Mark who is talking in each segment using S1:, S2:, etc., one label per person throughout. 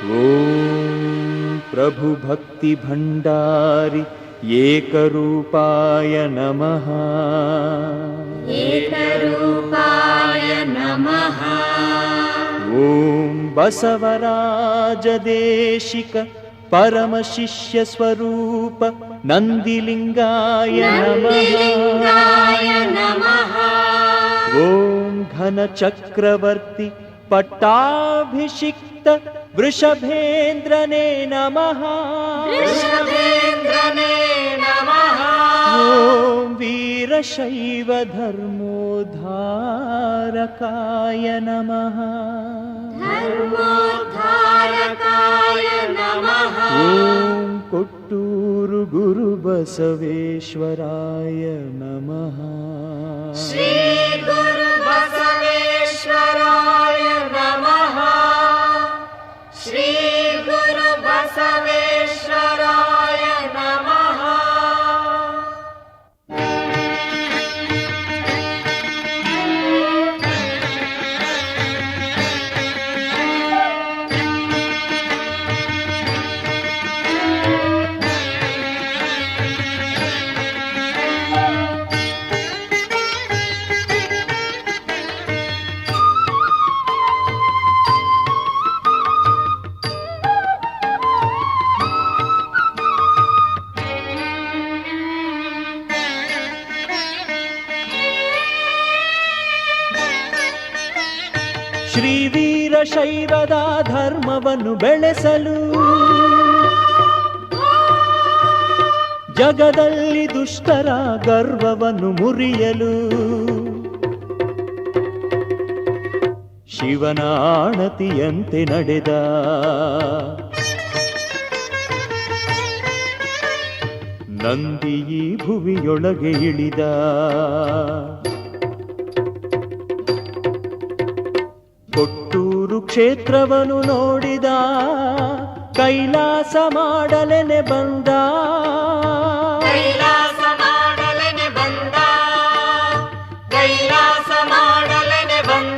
S1: ಓಂ ಪ್ರಭು ಭಕ್ತಿ ಭಂಡಾರಿ ಏಕರೂಪಾಯ ನಮಃ.
S2: ಏಕರೂಪಾಯ ನಮಃ.
S1: ಓಂ ಬಸವರಾಜ ದೇಶಿಕ ಪರಮ ಶಿಷ್ಯ ಸ್ವರೂಪ ನಂದಿಲಿಂಗಾಯ
S2: ನಮಃ.
S1: ಓಂ ಘನ ಚಕ್ರವರ್ತಿ ಪಟ್ಟಾಭಿಷಿಕ್ತ ವೃಷಭೇಂದ್ರನೇ ನಮಃ. ಓಂ ವೀರಶೈವ ಧರ್ಮೋದ್ಧಾರಕಾಯ ನಮಃ. ಓಂ ಕೊಟ್ಟೂರು ಗುರು ಬಸವೇಶ್ವರಾಯ ನಮಃ.
S2: ಶ್ರೀ ಗುರು ಬಸವೇಶ್ವರಾಯ ನಮಃ. ಶ್ರೀ ಗುರು ಬಸವೇಶ್ವರಾಯ ನಮಃ.
S1: ಶ್ರೀ ವೀರಶೈವದ ಧರ್ಮವನ್ನು ಬೆಳೆಸಲು ಜಗದಲ್ಲಿ ದುಷ್ಟರ ಗರ್ವವನ್ನು ಮುರಿಯಲು ಶಿವನ ಆಣತಿಯಂತೆ ನಡೆದ ನಂದಿ ಈ ಭುವಿಯೊಳಗೆ ಇಳಿದ. ಕೊಟ್ಟೂರು ಕ್ಷೇತ್ರವನ್ನು ನೋಡಿದ, ಕೈಲಾಸ ಮಾಡಲೆನೆ ಬಂದ.
S2: ಕೈಲಾಸ ಮಾಡಲೆನೆ ಬಂದ. ಕೈಲಾಸ ಮಾಡಲೆನೆ ಬಂದ.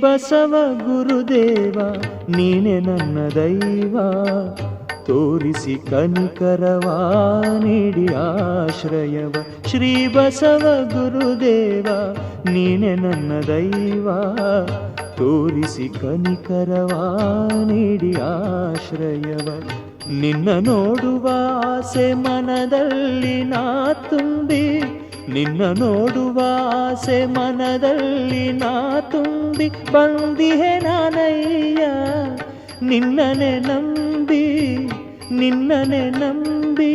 S1: ಬಸವ ಗುರುದೇವ ನೀನೆ ನನ್ನ ದೈವ, ತೋರಿಸಿ ಕನಿಕರವಾ ನೀಡಿ ಆಶ್ರಯವ. ಶ್ರೀ ಬಸವ ಗುರುದೇವ ನೀನೆ ನನ್ನ ದೈವ, ತೋರಿಸಿ ಕನಿಕರವಾ ನೀಡಿ ಆಶ್ರಯವ. ನಿನ್ನ ನೋಡುವ ಆಸೆ ಮನದಲ್ಲಿ ನಾ ತುಂಬಿ, ನಿನ್ನ ನೋಡುವ ಆಸೆ ಮನದಲ್ಲಿ ನಾ ತುಂಬಿ ಬಂದಿಹೆ ನಾನಯ್ಯ ನಿನ್ನನೆ ನಂಬಿ, ನಿನ್ನನೆ ನಂಬಿ.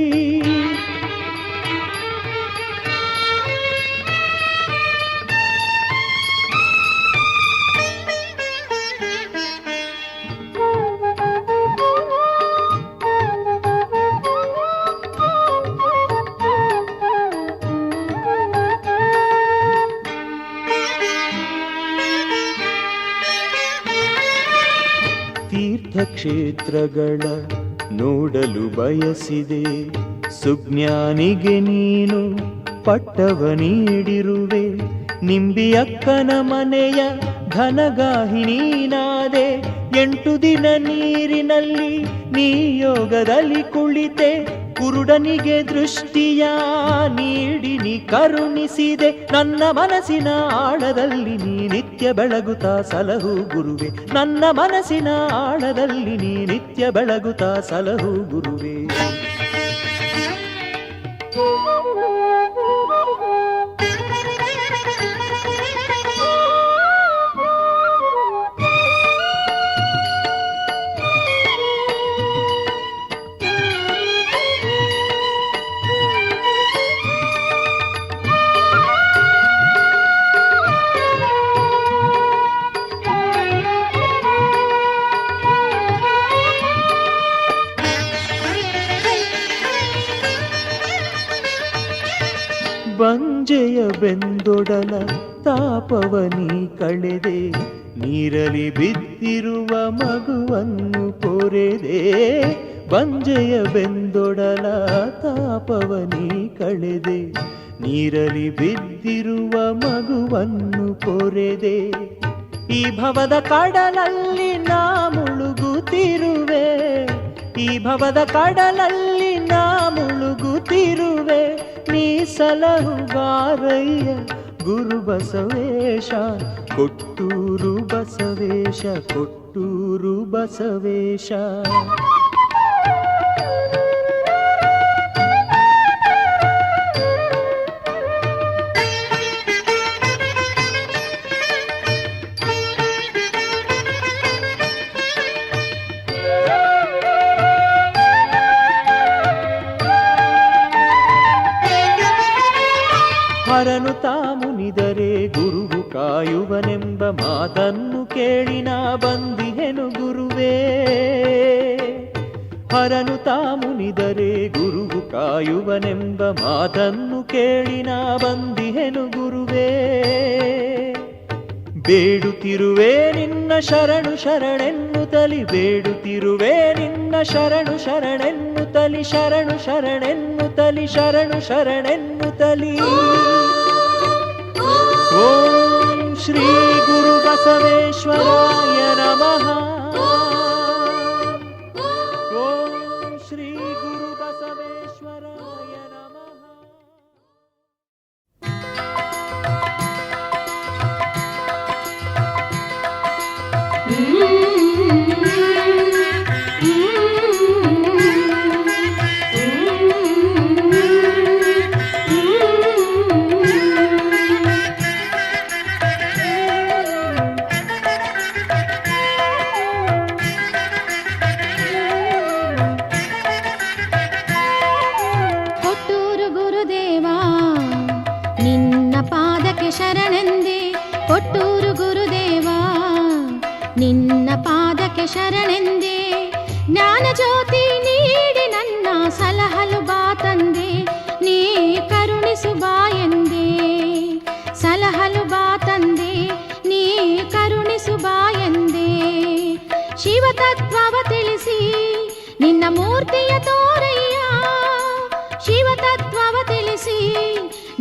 S1: ತೀರ್ಥಕ್ಷೇತ್ರಗಳ ನೋಡಲು ಬಯಸಿದೆ, ಸುಜ್ಞಾನಿಗೆ ನೀನು ಪಟ್ಟವ ನೀಡಿರುವೆ. ನಿಂಬಿಯಕ್ಕನ ಮನೆಯ ಘನಗಾಹಿ ನೀನಾದೆ, 8 ದಿನ ನೀರಿನಲ್ಲಿ ನೀ ಯೋಗದಲ್ಲಿ ಕುಳಿತೆ. ಕುರುಡನಿಗೆ ದೃಷ್ಟಿಯ ನೀಡಿ ನೀ ಕರುಣಿಸಿದೆ, ನನ್ನ ಮನಸ್ಸಿನ ಆಳದಲ್ಲಿ ನೀ ನಿತ್ಯ ಬೆಳಗುತ್ತಾ ಸಲಹು ಗುರುವೆ. ನನ್ನ ಮನಸ್ಸಿನ ಆಳದಲ್ಲಿ ನೀ ನಿತ್ಯ ಬೆಳಗುತ್ತಾ ಸಲಹು ಗುರುವೆ. ಬೆಂದೊಡಲ ತಾಪವನಿ ಕಳೆದೆ, ನೀರಲಿ ಬಿದ್ದಿರುವ ಮಗುವನ್ನು ಪೊರೆದೆ. ಬಂಜೆಯ ಬೆಂದೊಡಲ ತಾಪವನಿ ಕಳೆದೆ, ನೀರಲಿ ಬಿದ್ದಿರುವ ಮಗುವನ್ನು ಪೊರೆದೆ. ಈ ಭವದ ಕಡಲಲ್ಲಿ ನಾ ಮುಳುಗುತ್ತಿರುವೆ, ಈ ಭವದ ಕಡಲಲ್ಲಿ ನಾ ಮುಳುಗುತ್ತಿರುವೆ. ನೀ ಸಲಹು ಬಾರಯ್ಯ ಗುರು ಬಸವೇಶ, ಕೊಟ್ಟೂರು ಬಸವೇಶ, ಕೊಟ್ಟೂರು ಬಸವೇಶ. ಹರನು ತಾ ಮುನಿದರೆ ಗುರುವು ಕಾಯುವನೆಂಬ ಮಾತನ್ನು ಕೇಳಿ ನಾ ಬಂದಿಹೆನು ಗುರುವೇ. ಹರನು ತಾ ಮುನಿದರೆ ಗುರುವು ಕಾಯುವನೆಂಬ ಮಾತನ್ನು ಕೇಳಿ ನಾ ಬಂದಿಹೆನು ಗುರುವೇ. ಬೇಡುತ್ತಿರುವೆ ನಿನ್ನ ಶರಣು ಶರಣೆನ್ನುತ್ತಲಿ, ಬೇಡುತ್ತಿರುವೆ ನಿನ್ನ ಶರಣು ಶರಣೆನ್ನುತ್ತಲಿ, ಶರಣು ಶರಣೆನ್ನುತ್ತಲಿ, ಶರಣು ಶರಣೆನ್ನುತ್ತಲಿ. ಓಂ ಶ್ರೀ ಗುರು ಬಸವೇಶ್ವರಾಯ ನಮಃ. ಓಂ ಶ್ರೀ ಗುರು ಬಸವೇಶ್ವರಾಯ ನಮಃ.
S3: ಶರಣೆಂದೆ ಜ್ಞಾನ ಜ್ಯೋತಿ ನೀಡಿ ನನ್ನ ಸಲಹಲು ಬಾ ತಂದೆ, ನೀ ಕರುಣಿಸು ಬಾ ಎಂದೆ. ಸಲಹಲು ಬಾ ತಂದೆ, ನೀ ಕರುಣಿಸು ಬಾ ಎಂದೆ. ಶಿವತತ್ವವ ತಿಳಿಸಿ ನಿನ್ನ ಮೂರ್ತಿಯ ತೋರಯ್ಯ, ಶಿವತತ್ವವ ತಿಳಿಸಿ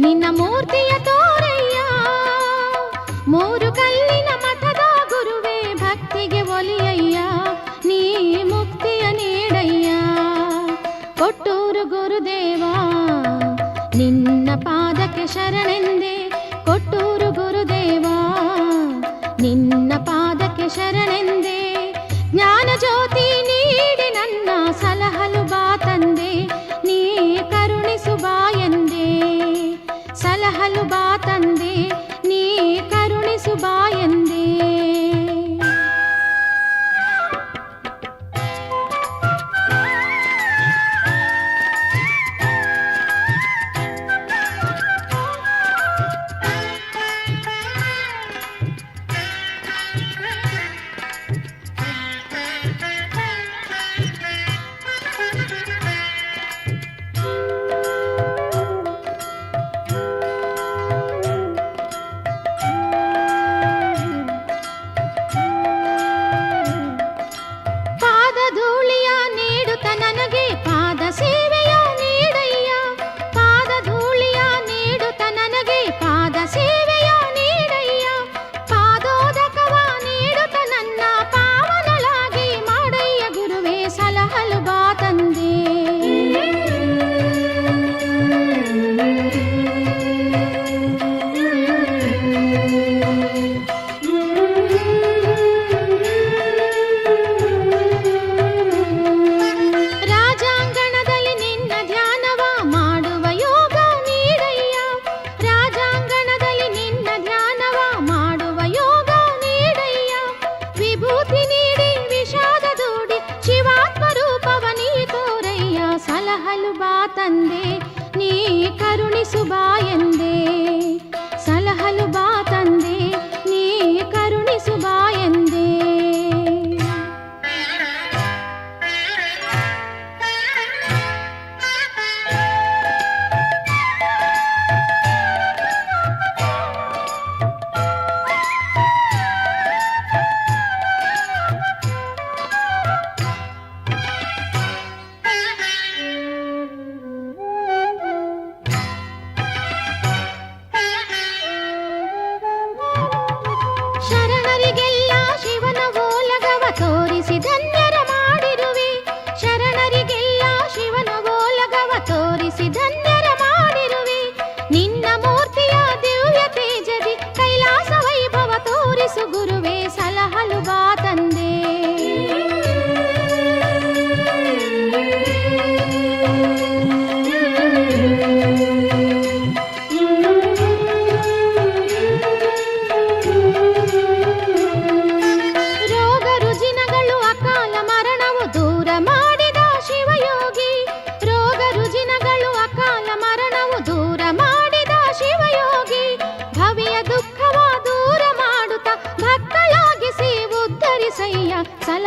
S3: ನಿನ್ನ ಮೂರ್ತಿಯ ತೋರಯ್ಯ. ಮೂರು ಕಲ್ಲಿನ ಮಠದ ಗುರುವೇ ಭಕ್ತಿಗೆ ಒಲಿಯಯ್ಯ, ನೀ ಮುಕ್ತಿಯ ನೀಡಯ್ಯ. ಕೊಟ್ಟೂರು ಗುರುದೇವ ನಿನ್ನ ಪಾದಕ್ಕೆ ಶರಣೆಂದೆ, ಕೊಟ್ಟೂರು ಗುರುದೇವ ನಿನ್ನ ಪಾದಕ್ಕೆ ಶರಣೆಂದೆ. ಜ್ಞಾನ ಜ್ಯೋತಿ ನೀಡಿ ನನ್ನ ಸಲಹಲು ಬಾ ತಂದೆ, ನೀ ಕರುಣಿಸು ಬಾ ಎಂದೆ. ಸಲಹಲು ಬಾ ತಂದೆ, ನೀ ಕರುಣಿಸು ಬಾ ಎಂದೆ. ಸಲಹಲು ಬಾ ತಂದೆ, ನೀ ಕರುಣಿಸು ಬಾ ಎಂದೆ. ಸಲಹಲು ಬಾ ತಂದೆ, ನೀ ಕರುಣಿಸು ಬಾ ಎಂದೆ.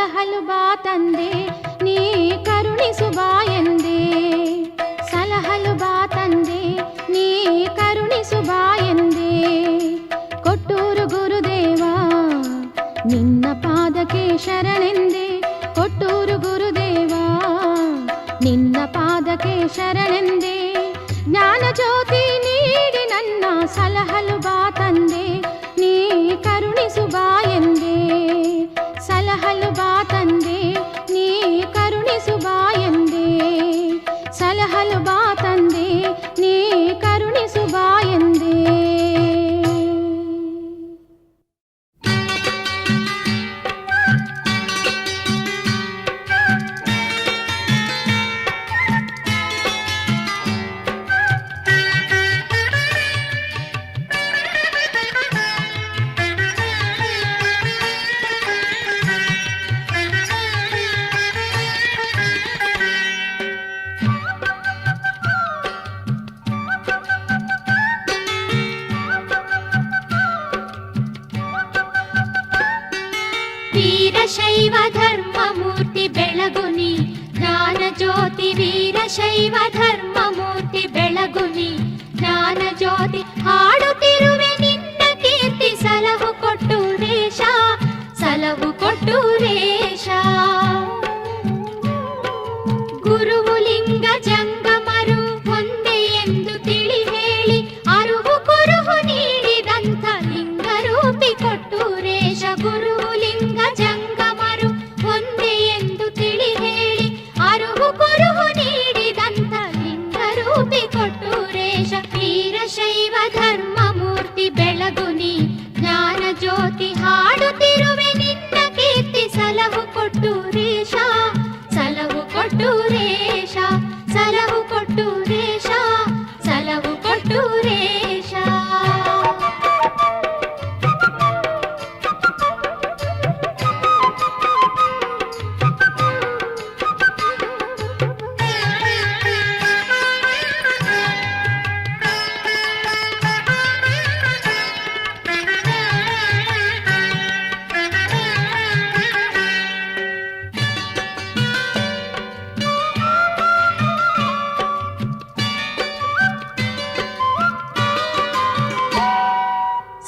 S3: ಸಲಹಲು ಬಾ ತಂದೆ ನೀ ಕರುಣಿಸು ಬಾ ಎಂದೆ. ಸಲಹಲು ಬಾ ತಂದೆ ನೀ ಕರುಣಿಸು ಬಾ ಎಂದೆ. ಕೊಟ್ಟೂರು ಗುರುದೇವ ನಿನ್ನ ಪಾದಕ್ಕೆ ಶರಣೆಂದೆ. ಕೊಟ್ಟೂರು ಗುರುದೇವ ನಿನ್ನ ಪಾದಕ್ಕೆ ಶರಣೆಂದೆ. ಜ್ಞಾನ ಜ್ಯೋತಿ ನೀಡಿ ನನ್ನ ಸಲಹಲು ಬಾ ತಂದೆ ನೀ ಕರುಣಿಸು ಬಾ ಎಂದೆ. ಸಲಹಲು ಬಾ ತಂದೆ ನೀ ಕರುಣಿಸು ಬಾ ಎಂದೆ. ಸಲಹಲು ಬಾ ತಂದೆ ನೀ ಕರುಣಿಸು ಬಾ ಎಂದೆ.
S4: ವೀರಶೈವ ಧರ್ಮ ಮೂರ್ತಿ ಬೆಳಗುನಿ ಜ್ಞಾನ ಜ್ಯೋತಿ. ವೀರಶೈವ ಧರ್ಮ ಮೂರ್ತಿ ಬೆಳಗುನಿ ಜ್ಞಾನ ಜ್ಯೋತಿ. ಹಾಡುತ್ತಿರುವೆ ನಿನ್ನ ಕೀರ್ತಿ ಸಲಹು ಕೊಟ್ಟೂರೇಶ. ಸಲಹು ಕೊಟ್ಟೂರೇಶ. ಗುರುವು ಲಿಂಗ ಜಂಗಮರು ಒಂದೇ ಎಂದು ತಿಳಿ ಹೇಳಿ ಅರುಹು ಕುರುಹು ನೀಡಿದಂಥ ಲಿಂಗರೂಪಿ ಕೊಟ್ಟೂರೇಶ. ಗುರುವು ಲಿಂಗ ಜಂಗಮರು ಒಂದೇ ಎಂದು ತಿಳಿ ಹೇಳಿ ಅರುಹು ಕುರುಹು ನೀಡಿದಂಥ ಲಿಂಗರೂಪಿ ಕೊಟ್ಟೂರೇಶ. ವೀರಶೈವ ಧರ್ಮ ಮೂರ್ತಿ ಬೆಳಗುನಿ ಜ್ಞಾನ ಜ್ಯೋತಿ. ಹಾಡುತ್ತಿರುವೆ ನಿನ್ನ ಕೀರ್ತಿ ಸಲಹು ಕೊಟ್ಟೂರೇಶ. ಸಲಹು ಕೊಟ್ಟೂರೇಶ. ಸಲಹು ಕೊಟ್ಟೂರೇಶ. ಸಲಹು ಕೊಟ್ಟೂರೇಶ.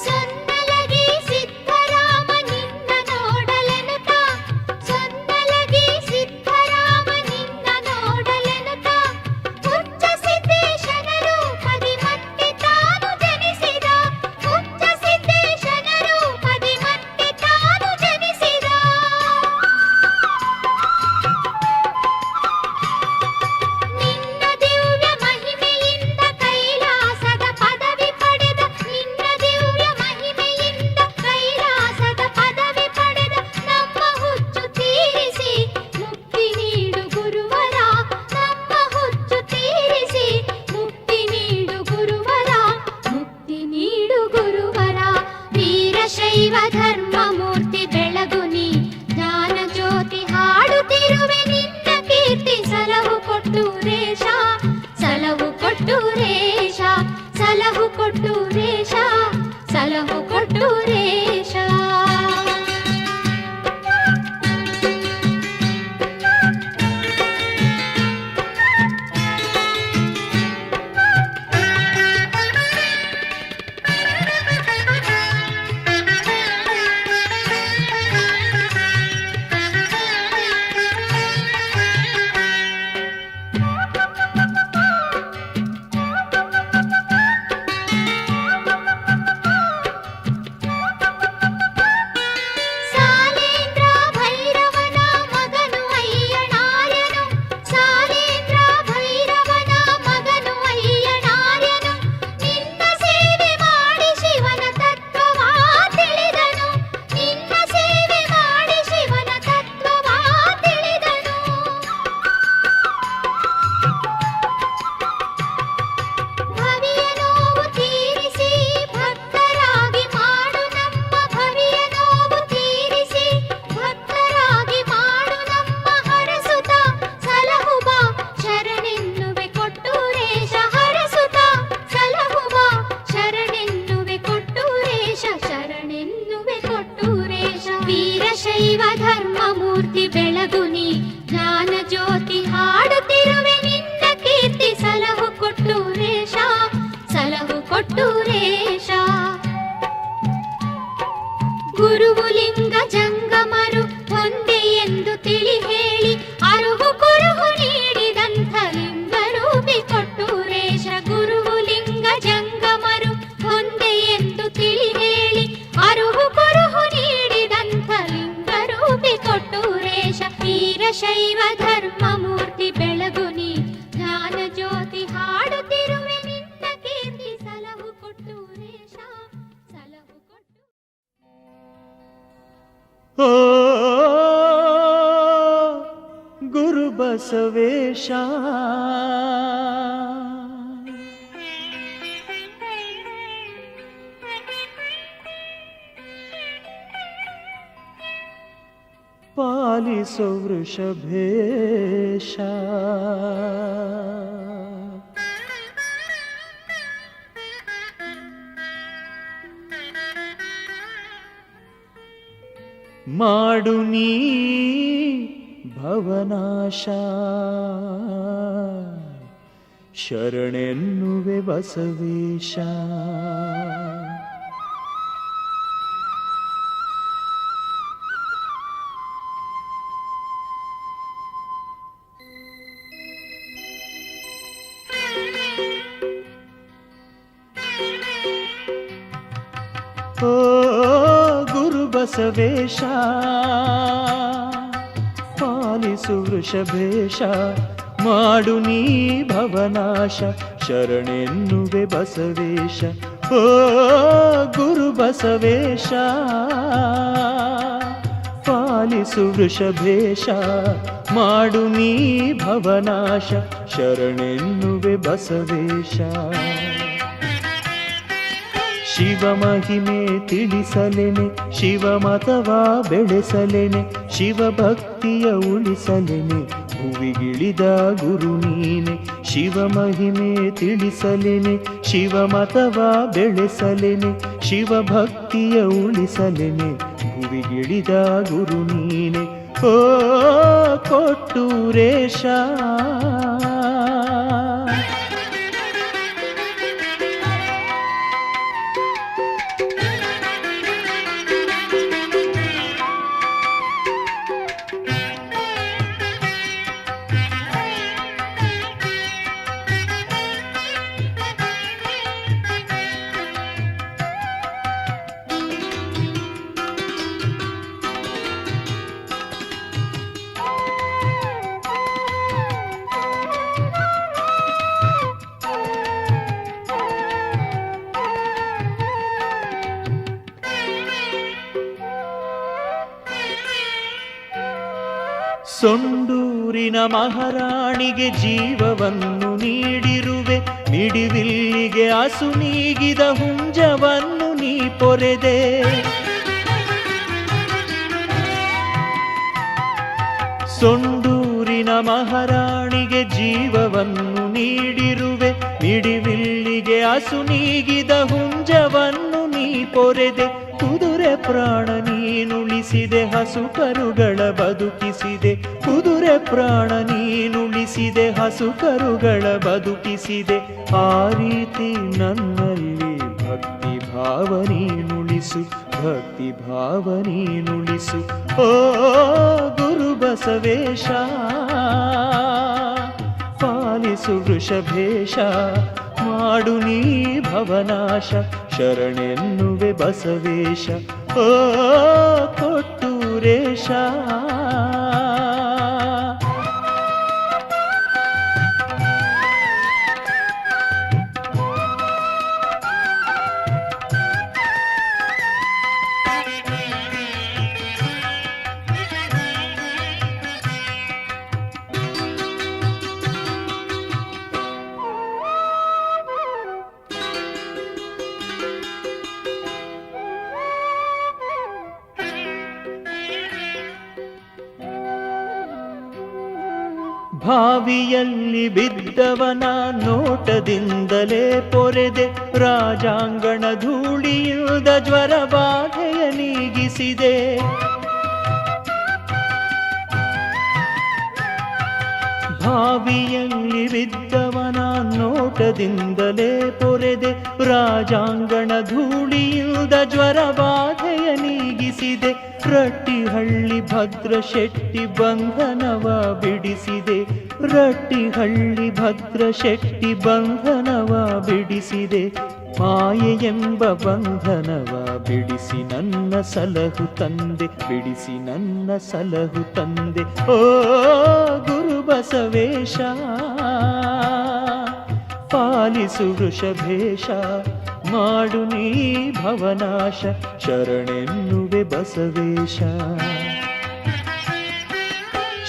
S4: ಸೊನ್ನಲಗಿ ಸಿದ್ಧರಾಮ ನಿನ್ನ ನೋಡಲೆನುತ. ಸೊನ್ನಲಗಿ ಸಿದ್ಧರಾಮ ನಿನ್ನ ನೋಡಲೆನುತ. ಉಚ್ಚ ಸಿದ್ದೇಶನ ರೂಪದಿ ಮತ್ತೆ ತಾನು ಜನಿಸಿದ. ಉಚ್ಚ ಸಿದ್ದೇಶನ ರೂಪದಿ ಮತ್ತೆ ತಾನು ಜನಿಸಿದ. ನಿನ್ನ ದಿವ್ಯ ಮಹಿಮೆಯಿಂದ ಕೈಲಾಸದ ಪದವಿ ಪಡೆದ. ನಿನ್ನ ದಿವ್ಯ ಮಹಿಮೆಯಿಂದ ಕೈಲಾಸದ ಪದವಿ ಪಡೆದ. ನಮ್ಮ ಹುಚ್ಚು ತೀರಿಸಿ ಮುಕ್ತಿ ನೀಡು ಗುರುವರ. ನಮ್ಮ ಹುಚ್ಚು ತೀರಿಸಿ ಮುಕ್ತಿ ನೀಡು ಗುರುವರ. ಮುಕ್ತಿ ನೀಡು ಗುರುವರ. ವೀರಶೈವ ಧರ್ಮ ಮೂರ್ತಿ ಬೆಳಗುನಿ ಜ್ಞಾನ ಜ್ಯೋತಿ. ಹಾಡುತ್ತಿರುವೆ ನಿನ್ನ ಕೀರ್ತಿ ಸಲಹು ಕೊಟ್ಟೂರೇಶ. ಸಲಹು ಕೊಟ್ಟೂರೇಶ. ಸಲಹು ಕೊಟ್ಟೂರೇಶ. ಸಲಹು ಕೊಟ್ಟೂರೇಶ.
S1: ಓ ಗುರು ಬಸವೇಶ ಪಾಲಿಸೋ ವೃಷಭೇಶ ಮಾಡು ನೀ ಭವನಾಶ ಶರಣೆನ್ನುವೆ ಬಸವೇಶ ಓ ಗುರು ಬಸವೇಶ ಪಾಲಿಸು ವೃಷಭೇಶ ಮಾಡು ನೀ ಭವನಾಶ ಶರಣೆನ್ನುವೆ ಬಸವೇಶ ಓ ಗುರು ಬಸವೇಶ ಪಾಲಿಸು ವೃಷಭೇಶ ಮಾಡು ನೀ ಭವನಾಶ ಶರಣೆನ್ನುವೆ ಬಸವೇಶ ಶಿವ ಮಹಿಮೆ ತಿಳಿಸಲೆನೆ ಶಿವ ಮತವ ಬೆಳೆಸಲೆನೆ ಶಿವ ಭಕ್ತಿಯ ಉಳಿಸಲೆನೆ ಭುವಿಗಿಳಿದ ಗುರು ನೀನೆ ಶಿವ ಮಹಿಮೆ ತಿಳಿಸಲೆನೆ ಶಿವ ಮತವ ಬೆಳೆಸಲೆನೆ ಶಿವ ಭಕ್ತಿಯ ಉಳಿಸಲೆನೆ ಭುವಿಗಿಳಿದ ಗುರು ನೀನೆ ಓ ಕೊಟ್ಟೂರೇಶ ಸೊಂಡೂರಿನ ಮಹಾರಾಣಿಗೆ ಜೀವವನ್ನು ನೀಡಿರುವೆ ಮಿಡಿವಿಲ್ಲಿಗೆ ಅಸು ನೀಗಿದ ಹುಂಜವನ್ನು ನೀ ಪೊರೆದೆ ಸೊಂಡೂರಿನ ಮಹಾರಾಣಿಗೆ ಜೀವವನ್ನು ನೀಡಿರುವೆ ಮಿಡಿವಿಲ್ಲಿಗೆ ಅಸು ನೀಗಿದ ಹುಂಜವನ್ನು ನೀ ಪೊರೆದೆ ಕುದುರೆ ಪ್ರಾಣ ನೀನುಳಿಸಿದೆ ಹಸು ಕರುಗಳ ಬದುಕಿಸಿದೆ ಕುದುರೆ ಪ್ರಾಣ ನೀನುಳಿಸಿದೆ ಹಸು ಕರುಗಳ ಬದುಕಿಸಿದೆ ಆ ರೀತಿ ನನ್ನಲ್ಲಿ ಭಕ್ತಿ ಭಾವ ನೀನುಳಿಸು ಭಕ್ತಿ ಭಾವ ನೀನುಳಿಸು ಓ ಗುರು ಬಸವೇಶ ಪಾಲಿಸು ವೃಷಭೇಶ ಮಾಡು ನೀ ಭವನಾಶ ಶರಣೆನ್ನುವೆ ಬಸವೇಶ ಓ ಕೊಟ್ಟೂರೇಶ ಭಾವಿಯಲ್ಲಿ ಬಿದ್ದವನ ನೋಟದಿಂದಲೇ ಪೊರೆದೆ ರಾಜಾಂಗಣ ಧೂಳಿಯುದ ಜ್ವರ ಬಾಧೆಯ ನೀಗಿಸಿದೆ ಭಾವಿಯಲ್ಲಿ ಬಿದ್ದವನ ನೋಟದಿಂದಲೇ ಪೊರೆದೆ ರಾಜಾಂಗಣ ಧೂಳಿಯುದ ಜ್ವರ ಬಾಧೆಯ ನೀಗಿಸಿದೆ ರಟ್ಟಿಹಳ್ಳಿ ಭದ್ರ ಶೆಟ್ಟಿ ಬಂಧನವ ಬಿಡಿಸಿದೆ ರಟ್ಟಿಹಳ್ಳಿ ಭದ್ರ ಶೆಟ್ಟಿ ಬಂಧನವ ಬಿಡಿಸಿದೆ ಮಾಯೆ ಎಂಬ ಬಂಧನವ ಬಿಡಿಸಿ ನನ್ನ ಸಲಹು ತಂದೆ ಬಿಡಿಸಿ ನನ್ನ ಸಲಹು ತಂದೆ ಓ ಗುರು ಬಸವೇಶ ಪಾಲಿಸು ವೃಷಭೇಶ ಮಾಡು ನೀ ಭವನಾಶ ಶರಣೆನ್ನುವೆ ಬಸವೇಶ.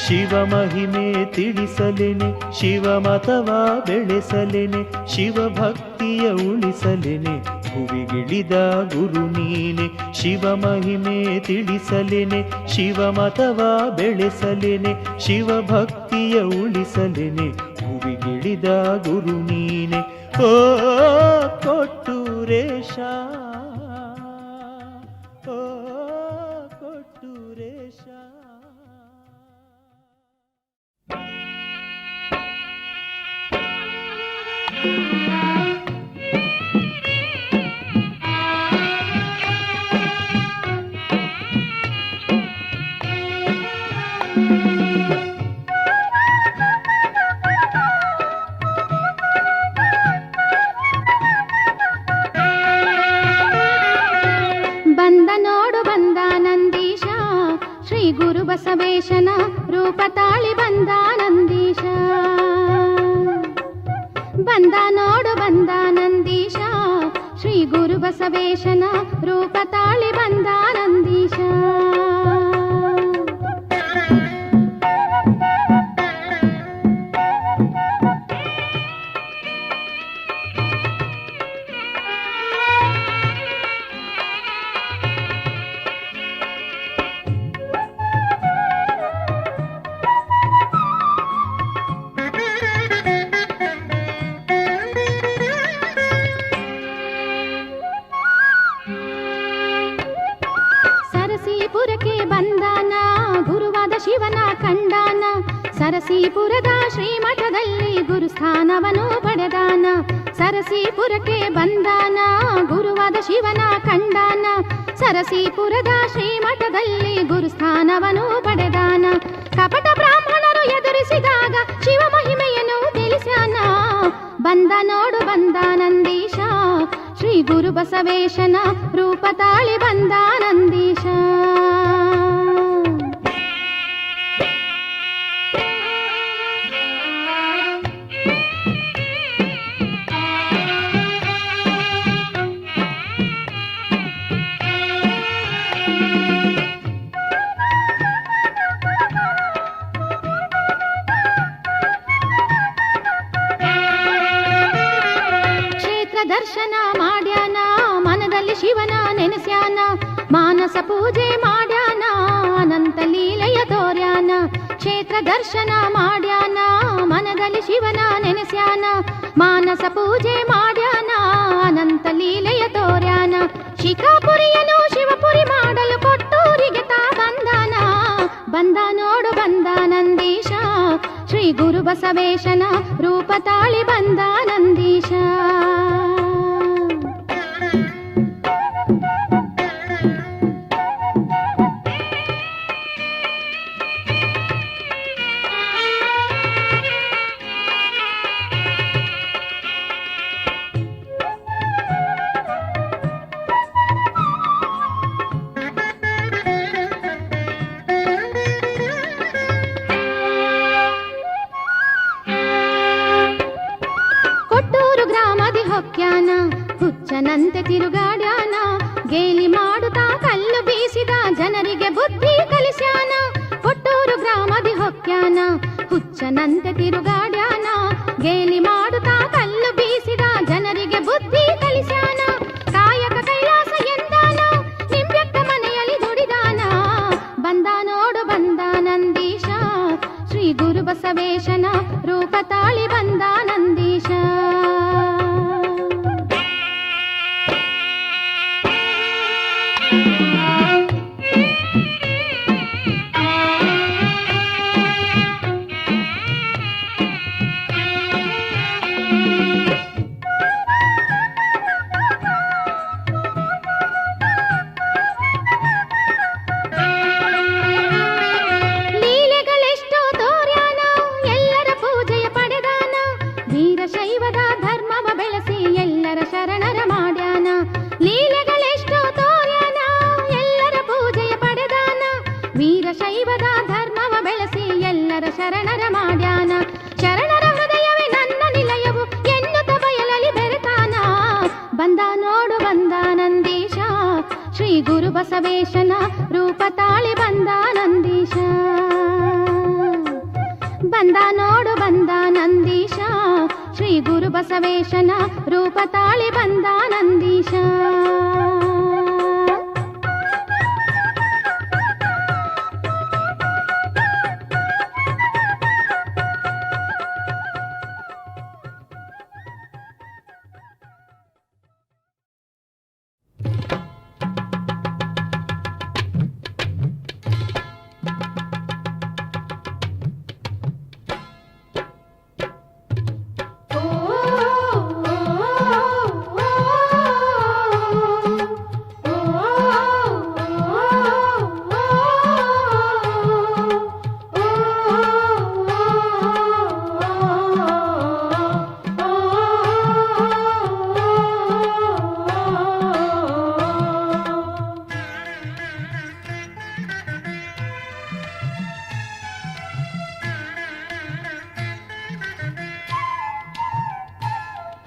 S1: ಶಿವ ಮಹಿಮೆ ತಿಳಿಸಲೆನೆ ಶಿವಮತವ ಬೆಳೆಸಲೆನೆ ಶಿವ ಭಕ್ತಿಯ ಉಳಿಸಲೆನೆ ಭುವಿಗಿಳಿದ ಗುರು ನೀನೆ. ಶಿವ ಮಹಿಮೆ ತಿಳಿಸಲೆನೆ ಶಿವಮತವ ಬೆಳೆಸಲೆನೆ ಶಿವ ಭಕ್ತಿಯ ಉಳಿಸಲೆನೆ ಭುವಿಗಿಳಿದ ಗುರು ನೀನೆ. ಓ ಕೊಟ್ಟೂರೇಶ, ಓ ಕೊಟ್ಟೂರೇಶ.
S3: ಬಂದ ನೋಡು ಬಂದ ನಂದೀಶ ಶ್ರೀ ಗುರು ಬಸವೇಶನ ರೂಪ ತಾಳಿ ಬಂದ ನಂದೀಶ. ಬಂದ ನೋಡು ಬಂದ ನಂದೀಶ ಶ್ರೀ ಗುರು ಬಸವೇಶನ ರೂಪ ತಾಳಿ ಬಂದ ನಂದೀಶ. ಸರಸೀಪುರಕ್ಕೆ ಬಂದಾನ ಗುರುವಾದ ಶಿವನ ಕಂಡಾನ. ಸರಸೀಪುರದ ಶ್ರೀಮಠದಲ್ಲಿ ಗುರುಸ್ಥಾನವನು ಪಡೆದಾನ. ಸರಸೀಪುರಕ್ಕೆ ಬಂದಾನ ಗುರುವಾದ ಶಿವನ ಕಂಡಾನ. ಸರಸೀಪುರದ ಶ್ರೀಮಠದಲ್ಲಿ ಗುರುಸ್ಥಾನವನು ಪಡೆದಾನ. ಕಪಟ ಬ್ರಾಹ್ಮಣರು ಎದುರಿಸಿದಾಗ ಶಿವ ಮಹಿಮೆಯನ್ನು ತಿಳಿಸ್ಯಾನ. ಬಂದ ನೋಡು ಬಂದ ನಂದೀಶ ಶ್ರೀ ಗುರು ಬಸವೇಶನ ರೂಪ ತಾಳಿ ಬಂದ ನಂದೀಶ. ದರ್ಶನ ಮಾಡ್ಯಾನ ಮನದಲ್ಲಿ ಶಿವನ ನೆನೆಸ್ಯಾನ. ಮಾನಸ ಪೂಜೆ ಮಾಡ್ಯಾನ ಅನಂತ ಲೀಲೆಯ ತೋರ್ಯಾನ. ಕ್ಷೇತ್ರ ದರ್ಶನ ಮಾಡ್ಯಾನ ಮನದಲ್ಲಿ ಶಿವನ ನೆನೆಸ್ಯಾನ. ಮಾನಸ ಪೂಜೆ ಮಾಡ್ಯಾನ ಅನಂತ ಲೀಲೆಯ ತೋರ್ಯಾನ. ಶಿಖಾಪುರಿಯನು ಶಿವಪುರಿ ಮಾಡಲು ಕೊಟ್ಟೂರಿಗೆ ತಾ ಬಂದಾನ. ಬಂದ ನೋಡು ಬಂದ ನಂದೀಶ ಶ್ರೀ ಗುರು ಬಸವೇಶನ ರೂಪ ತಾಳಿ ಬಂದ ನಂದೀಶ. ಹೊಕ್ಯಾನ ಹುಚ್ಚನಂತೆ ತಿರುಗಾಡ್ಯಾನ. ಗೇಲಿ ಮಾಡುತ್ತಾ ಕಲ್ಲು ಬೀಸಿದ ಜನರಿಗೆ ಬುದ್ಧಿ ಕಲಿಸ್ಯಾನ. ಕೊಟ್ಟೂರು ಗ್ರಾಮದಿ ಹೊಕ್ಯಾನ ಹುಚ್ಚನಂತೆ ತಿರುಗಾಡ್ಯಾನ. ಗೇಲಿ ಮಾಡುತ್ತಾ ಕಲ್ಲು ಬೀಸಿದ ಜನರಿಗೆ ಬುದ್ಧಿ ಕಲಿಸ್ಯಾನ. ಕಾಯಕ ಕೈಲಾಸ ಎಂದಾನ ನಿಂಬೆಕ್ಕ ಮನೆಯಲ್ಲಿ ದುಡಿದಾನ. ಬಂದ ನೋಡು ಬಂದ ನಂದೀಶ ಶ್ರೀ ಗುರು ಬಸವೇಶನ ರೂಪ ತಾಳಿ ಬಂದ ನಂದೀಶ. ಲೀಲೆಗಳೆಷ್ಟೋ ತೋರ್ಯಾನ ಎಲ್ಲರ ಪೂಜೆಯ ಪಡೆದಾನ. ವೀರಶೈವದ ಧರ್ಮವ ಬೆಳೆಸಿ ಎಲ್ಲರ ಶರಣರ ಮಾಡ್ಯಾನ. ಲೀಲೆಗಳೆಷ್ಟೋ ತೋರ್ಯಾನ ಶ್ರೀ ಗುರು ಬಸವೇಶನ ರೂಪ ತಾಳಿ ಬಂದ ನಂದೀಶ. ಬಂದ ನೋಡು ಬಂದ ನಂದೀಶ, ಶ್ರೀ ಗುರು ಬಸವೇಶನ ರೂಪ ತಾಳಿ ಬಂದ ನಂದೀಶ.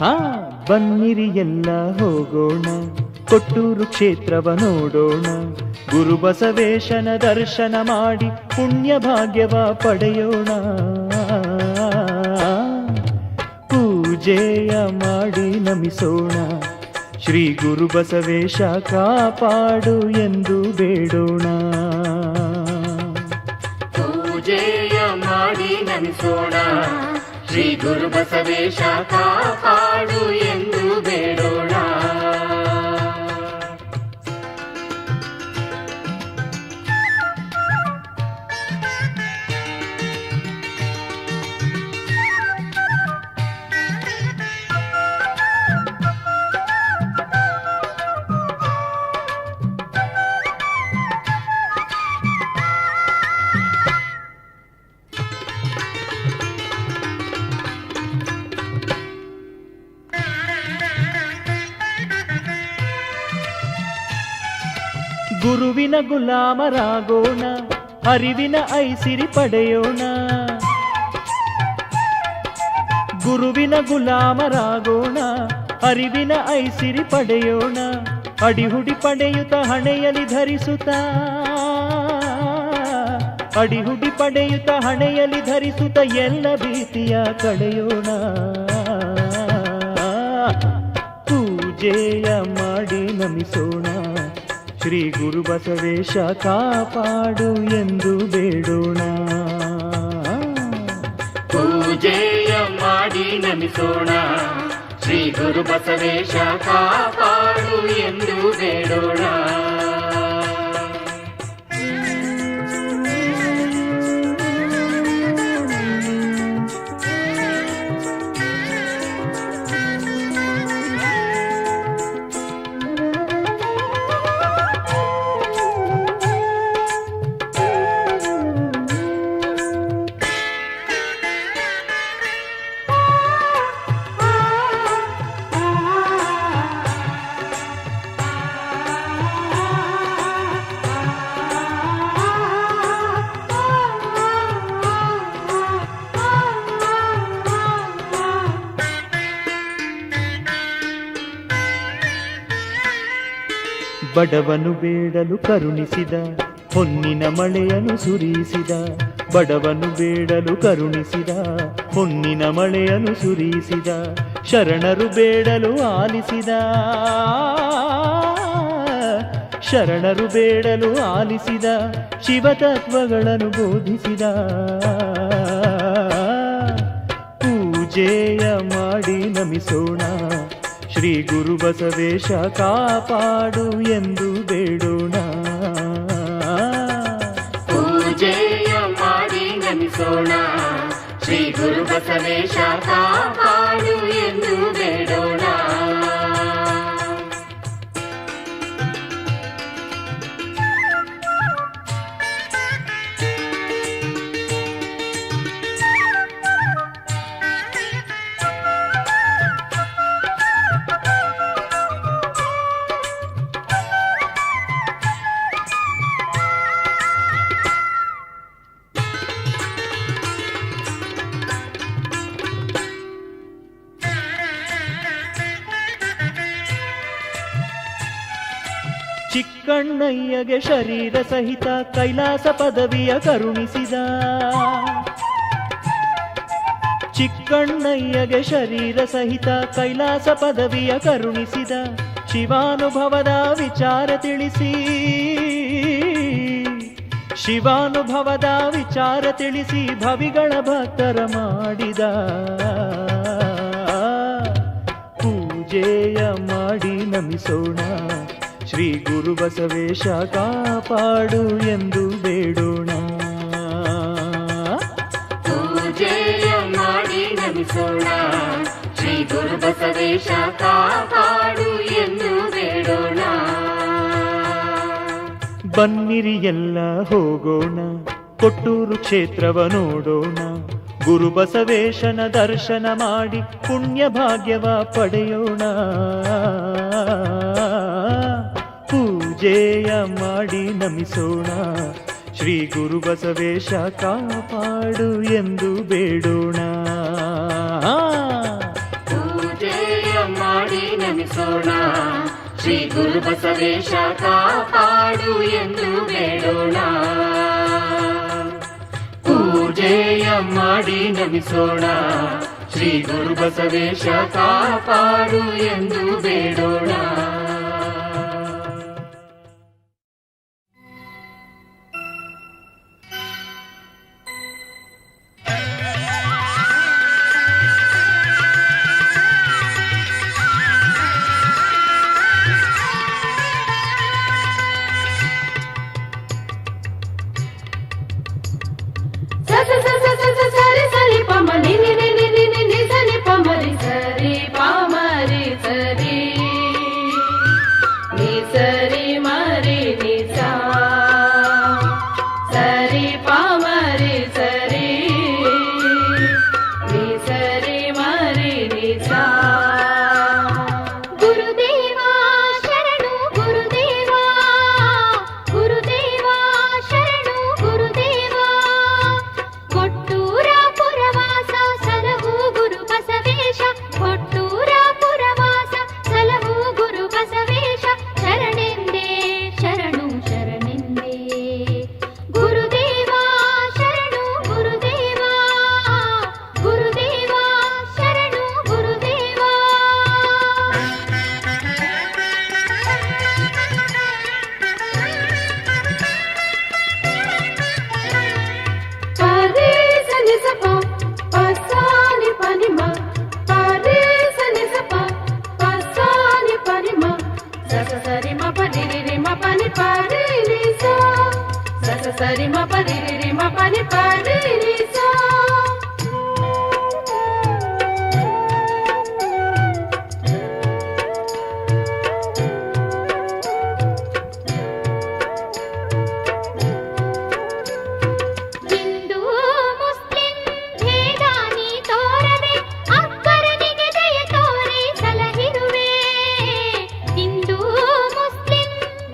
S1: ಹಾ ಬನ್ನಿರಿ ಎಲ್ಲ ಹೋಗೋಣ, ಕೊಟ್ಟೂರು ಕ್ಷೇತ್ರವ ನೋಡೋಣ. ಗುರು ಬಸವೇಶನ ದರ್ಶನ ಮಾಡಿ ಪುಣ್ಯ ಭಾಗ್ಯವ ಪಡೆಯೋಣ. ಪೂಜೆಯ ಮಾಡಿ ನಮಿಸೋಣ, ಶ್ರೀ ಗುರು ಬಸವೇಶ ಕಾಪಾಡು ಎಂದು ಬೇಡೋಣ.
S2: ಪೂಜೆಯ ಮಾಡಿ ನಮಿಸೋಣ, ಶ್ರೀ ಗುರು ಬಸವೇಶ ಕಾಪಾಡು ಎಂದು ಬೇಡೋಣ.
S1: ಗುರುವಿನ ಗುಲಾಮರಾಗೋಣ, ಅರಿವಿನ ಐಸಿರಿ ಪಡೆಯೋಣ. ಗುರುವಿನ ಗುಲಾಮರಾಗೋಣ, ಅರಿವಿನ ಐಸಿರಿ ಪಡೆಯೋಣ. ಅಡಿಹುಡಿ ಪಡೆಯುತ್ತ ಹಣೆಯಲ್ಲಿ ಧರಿಸುತ್ತ, ಅಡಿಹುಡಿ ಪಡೆಯುತ್ತ ಹಣೆಯಲ್ಲಿ ಧರಿಸುತ್ತ ಎಲ್ಲ ಭೀತಿಯ ಕಳೆಯೋಣ. ಪೂಜೆಯ ಮಾಡಿ ನಮಿಸೋಣ, ಶ್ರೀ ಗುರು ಬಸವೇಶ ಕಾಪಾಡು ಎಂದು ಬೇಡೋಣ.
S2: ಪೂಜೆಯ ಮಾಡಿ ನಮಿಸೋಣ, ಶ್ರೀ ಗುರು ಬಸವೇಶ ಕಾಪಾಡು ಎಂದು ಬೇಡೋಣ.
S1: ಬಡವನು ಬೇಡಲು ಕರುಣಿಸಿದ, ಹೊನ್ನಿನ ಮಳೆಯನ್ನು ಸುರಿಸಿದ. ಬಡವನು ಬೇಡಲು ಕರುಣಿಸಿದ, ಹೊನ್ನಿನ ಮಳೆಯನ್ನು ಸುರಿಸಿದ. ಶರಣರು ಬೇಡಲು ಆಲಿಸಿದ, ಶರಣರು ಬೇಡಲು ಆಲಿಸಿದ. ಶಿವತತ್ವಗಳನ್ನು ಬೋಧಿಸಿದ. ಪೂಜೆಯ ಮಾಡಿ ನಮಿಸೋಣ, ಶ್ರೀ ಗುರು ಬಸವೇಶ ಕಾಪಾಡು ಎಂದು ಬೇಡೋಣ.
S2: ಪೂಜೆಯ ಮಾಡಿ ನಮಿಸೋಣ, ಶ್ರೀ ಗುರು ಬಸವೇಶ ಕಾಪಾಡು ಎಂದು ಬೇಡೋಣ.
S1: ಚಿಕ್ಕಣ್ಣಯ್ಯಗೆ ಶರೀರ ಸಹಿತ ಕೈಲಾಸ ಪದವಿಯ ಕರುಣಿಸಿದ. ಚಿಕ್ಕಣ್ಣಯ್ಯಗೆ ಶರೀರ ಸಹಿತ ಕೈಲಾಸ ಪದವಿಯ ಕರುಣಿಸಿದ. ಶಿವಾನುಭವದ ವಿಚಾರ ತಿಳಿಸಿ, ಶಿವಾನುಭವದ ವಿಚಾರ ತಿಳಿಸಿ ಭವಿಗಳ ಭಕ್ತರ ಮಾಡಿದ. ಪೂಜೆಯ ಮಾಡಿ ನಮಿಸೋಣ, ಶ್ರೀ ಗುರು ಬಸವೇಶ ಕಾಪಾಡು ಎಂದು ಬೇಡೋಣ.
S2: ಪೂಜೆಯ ಮಾಡಿ ನಮಿಸೋಣ, ಶ್ರೀ ಗುರು ಬಸವೇಶ ಕಾಪಾಡು ಎಂದು ಬೇಡೋಣ.
S1: ಬನ್ನಿರಿ ಎಲ್ಲ ಹೋಗೋಣ, ಕೊಟ್ಟೂರು ಕ್ಷೇತ್ರವ ನೋಡೋಣ. ಗುರು ಬಸವೇಶನ ದರ್ಶನ ಮಾಡಿ ಪುಣ್ಯ ಭಾಗ್ಯವ ಪಡೆಯೋಣ. ಪೂಜೆಯ ಮಾಡಿ ನಮಿಸೋಣ, ಶ್ರೀ ಗುರು ಬಸವೇಶ ಕಾಪಾಡು ಎಂದು ಬೇಡೋಣ.
S2: ಪೂಜೆಯ ಮಾಡಿ ನಮಿಸೋಣ, ಶ್ರೀ ಗುರು ಬಸವೇಶ ಕಾಪಾಡು ಎಂದು ಬೇಡೋಣ. ಪೂಜೆಯ ಮಾಡಿ ನಮಿಸೋಣ, ಶ್ರೀ ಗುರು ಬಸವೇಶ ಕಾಪಾಡು ಎಂದು ಬೇಡೋಣ.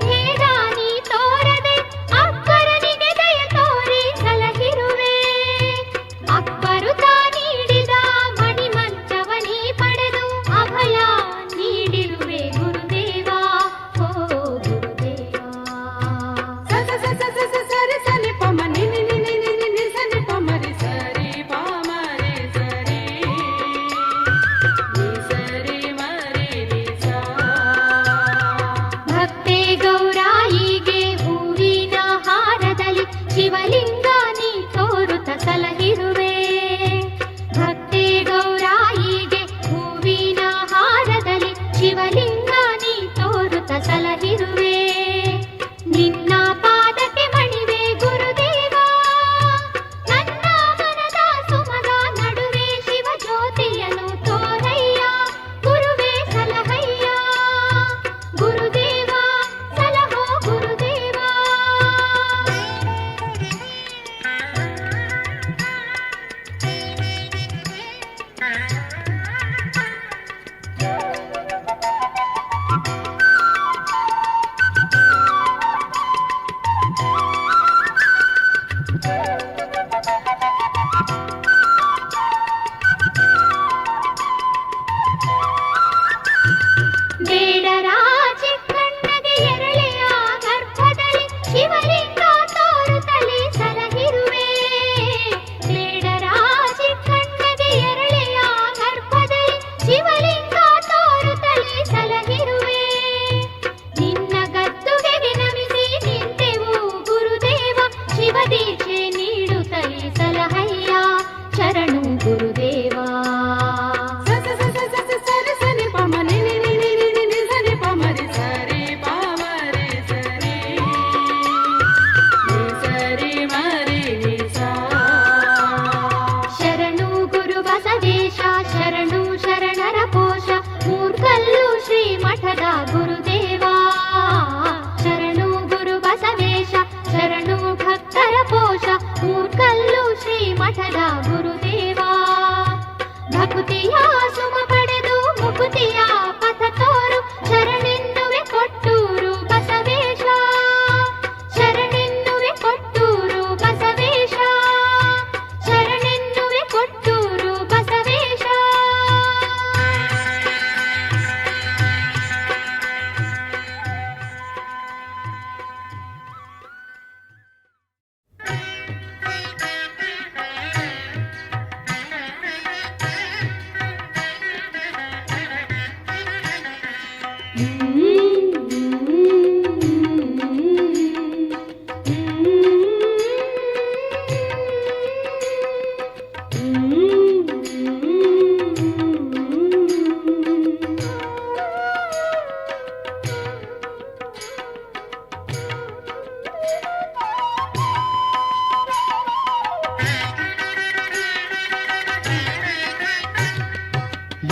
S4: ಭೇದಾನಿ ತೋರದೆ ಅಕ್ಕರನಿಗೆ ದಯ ತೋರಿ ಸಲಹಿರುವೆ.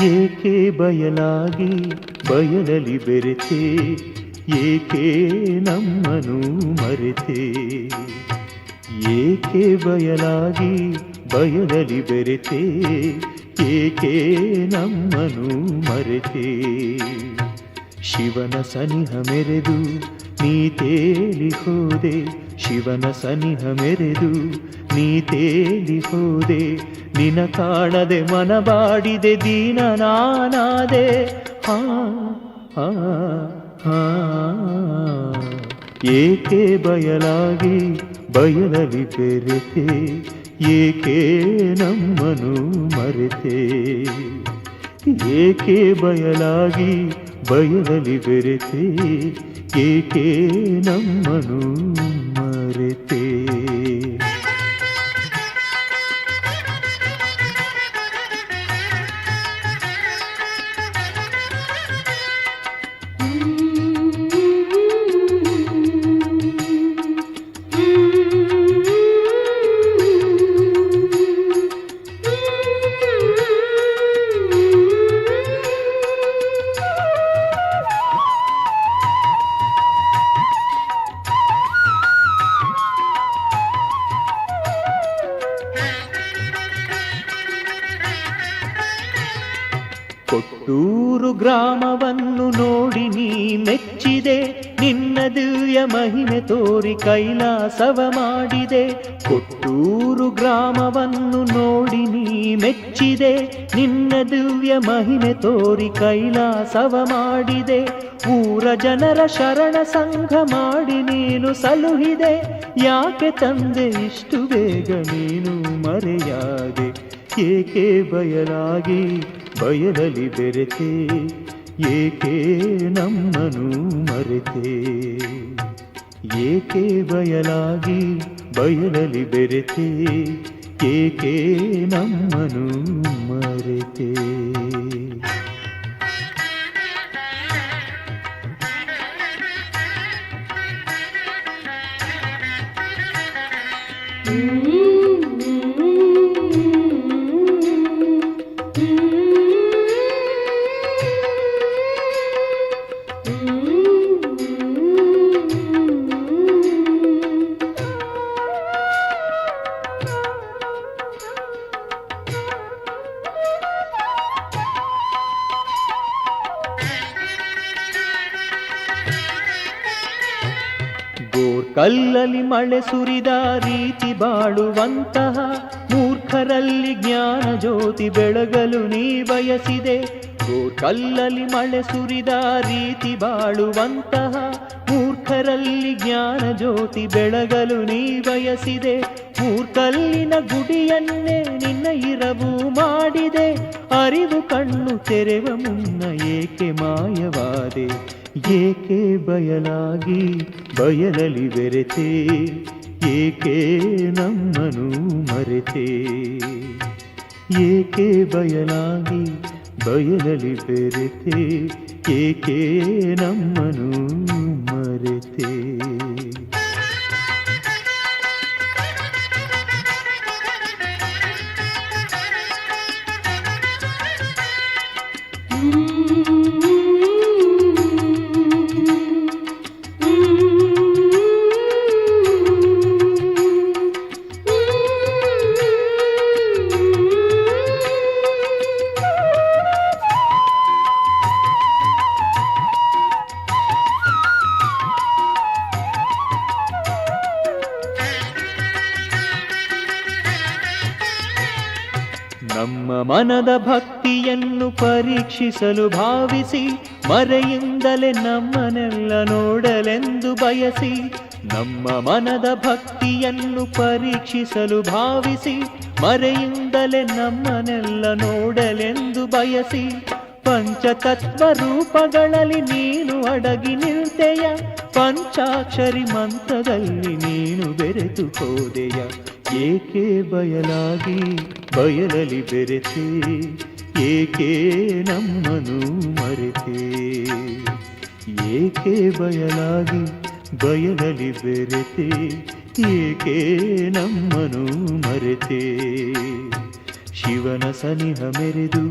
S1: ಏಕೆ ಬಯಲಾಗಿ ಬಯಲಲಿ ಬೆರೆತೆ, ಏಕೆ ನಮ್ಮನು ಮರೆತೆ. ಏಕೆ ಬಯಲಾಗಿ ಬಯಲಲಿ ಬೆರೆತೆ, ಏಕೆ ನಮ್ಮನು ಮರೆತೆ. ಶಿವನ ಸನಿಹ ಮೆರೆದು ನೀ ತೇಲಿ ಹೋದೆ, ಶಿವನ ಸನಿಹ ಮೆರೆದು ನೀ ತೇಲಿ ಹೋದೆ. ನಿನ ಕಾಣದೆ ಮನಬಾಡಿದೆ ದೀನ ನಾನಾದೆ. ಹಾ ಹಾ ಹಾ. ಏಕೆ ಬಯಲಾಗಿ ಬಯಲಲಿ ಬೆರೆತೆ, ಏಕೆ ನಮ್ಮನು ಮರೆತೆ. ಏಕೆ ಬಯಲಾಗಿ ಬಯಲಲಿ ಬೆರೆತೆ, ಏಕೆ ನಮ್ಮನು ಮರೆತೆ. ಕೊಟ್ಟೂರು ಗ್ರಾಮವನ್ನು ನೋಡಿ ನೀ ಮೆಚ್ಚಿದೆ, ನಿನ್ನ ದಿವ್ಯ ಮಹಿಮೆ ತೋರಿ ಕೈಲಾಸವ ಮಾಡಿದೆ. ಕೊಟ್ಟೂರು ಗ್ರಾಮವನ್ನು ನೋಡಿ ನೀ ಮೆಚ್ಚಿದೆ, ನಿನ್ನ ದಿವ್ಯ ಮಹಿಮೆ ತೋರಿ ಕೈಲಾಸವ ಮಾಡಿದೆ. ಊರ ಜನರ ಶರಣ ಸಂಘ ಮಾಡಿ ನೀನು ಸಲುಹಿದೆ, ಯಾಕೆ ತಂದೆ ಇಷ್ಟು ಬೇಗ ನೀನು ಮರೆಯಾದೆ. ಏಕೆ ಬಯಲಾಗಿ ಬಯಲಲಿ ಬೆರೆತೆ, ಏಕೆ ನಮ್ಮನು ಮರೆತೆ. ಏಕೆ ಬಯಲಾಗಿ ಬಯಲಲಿ ಬೆರೆತೆ, ಏಕೆ ನಮ್ಮನು ಮರೆತೆ. ಗೋರ್ಕಲ್ಲಲ್ಲಿ ಮಳೆ ಸುರಿದ ರೀತಿ ಬಾಳುವಂತಹ ಮೂರ್ಖರಲ್ಲಿ ಜ್ಞಾನ ಜ್ಯೋತಿ ಬೆಳಗಲು ನೀ ಬಯಸಿದೆ. ಗೋರ್ಕಲ್ಲಲ್ಲಿ ಮಳೆ ಸುರಿದ ರೀತಿ ಬಾಳುವಂತಹ ಮೂರ್ಖರಲ್ಲಿ ಜ್ಞಾನ ಜ್ಯೋತಿ ಬೆಳಗಲು ನೀ ಬಯಸಿದೆ. ಮೂರ್ಕಲ್ಲಿನ ಗುಡಿಯನ್ನೇ ನಿನ್ನ ಇರವು ಮಾಡಿದೆ, ಅರಿವು ಕಣ್ಣು ತೆರೆವ ಮುನ್ನ ಏಕೆ ಮಾಯವಾದೆ. ಏಕೆ ಬಯಲಾಗಿ ಬಯಲಲಿ ಬೆರೆತೆ, ಏಕೆ ನಮ್ಮನು ಮರೆತೆ. ಏಕೆ ಬಯಲಾಗಿ ಬಯಲಲಿ ಬೆರೆತೆ, ಏಕೆ ನಮ್ಮನು ಮರೆತೆ. ನಮ್ಮ ಮನದ ಭಕ್ತಿಯನ್ನು ಪರೀಕ್ಷಿಸಲು ಭಾವಿಸಿ, ಮರೆಯಿಂದಲೇ ನಮ್ಮನ್ನೆಲ್ಲ ನೋಡಲೆಂದು ಬಯಸಿ. ನಮ್ಮ ಮನದ ಭಕ್ತಿಯನ್ನು ಪರೀಕ್ಷಿಸಲು ಭಾವಿಸಿ, ಮರೆಯಿಂದಲೇ ನಮ್ಮನ್ನೆಲ್ಲ ನೋಡಲೆಂದು ಬಯಸಿ. ಪಂಚತತ್ವ ರೂಪಗಳಲ್ಲಿ ನೀನು ಅಡಗಿ ನಿಲ್ತೆಯ, ಪಂಚಾಕ್ಷರಿ ಮಂತ್ರದಲ್ಲಿ ನೀನು ಬೆರೆತು ಹೋದೆಯ. ಏಕೆ ಬಯಲಾಗಿ ಬಯಲಲಿ ಬೆರೆತೆ, ಏಕೆ ನಮ್ಮನು ಮರೆತೆ. ಏಕೆ ಬಯಲಾಗಿ ಬಯಲಲಿ ಬೆರೆತೆ, ಏಕೆ ನಮ್ಮನು ಮರೆತೆ. ಶಿವನ ಸನಿಹ ಮೆರೆದು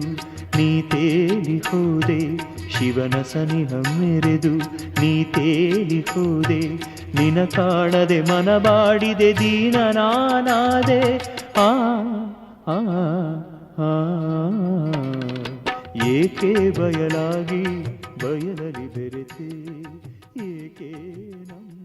S1: ನೀ ತೇಲಿ ಹೋದೆ, ಶಿವನ ಸನಿಹ ಮೆರೆದು ನೀ ತೇಲಿ ಹೋದೆ, ನಿನ ಕಾಣದೆ ಮನಬಾಡಿದೆ ದೀನನಾನಾದೆ. ಆ ಆ ಆ ಏಕೆ ಬಯಲಾಗಿ ಬಯಲಲಿ ಬೆರೆತೆ, ಏಕೆ ನಮ್ಮ